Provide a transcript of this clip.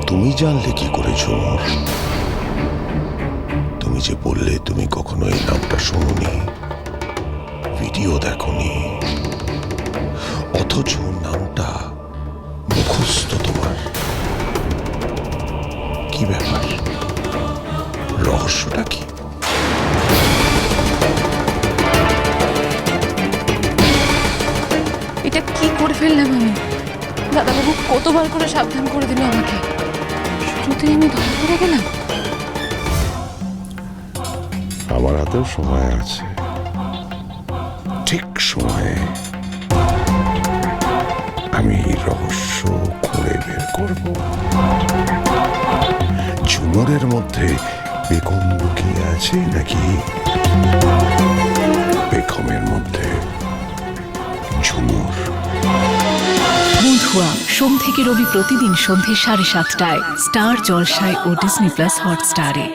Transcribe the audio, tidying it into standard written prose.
তুমি জানলে কি করে ঝুমুর? তুমি যে বললে তুমি কখনো এই নামটা শোনোনি, ভিডিও দেখোনি, অথচ নামটা মুখস্থ তোমার। কি ব্যাপার? রহস্যটা কি? এটা কি করে ফেললাম আমি? দাদাবাবু কতবার করে সাবধান করে দিল আমাকে, শুরুতেই আমি ধরা পড়ে গেলাম। আমার হাতেও সময় আছে, ঠিক সময়ে আমি এই রহস্য খুঁড়ে বের করব। ঝুমুরের মধ্যে বেগম লুকিয়ে আছে নাকি বেগমের মধ্যে ঝুমুর? বন্ধুয়া সোম থেকে রবি প্রতিদিন সন্ধ্যে 7:30টায় স্টার জলসায় ও ডিজনি প্লাস হটস্টারে।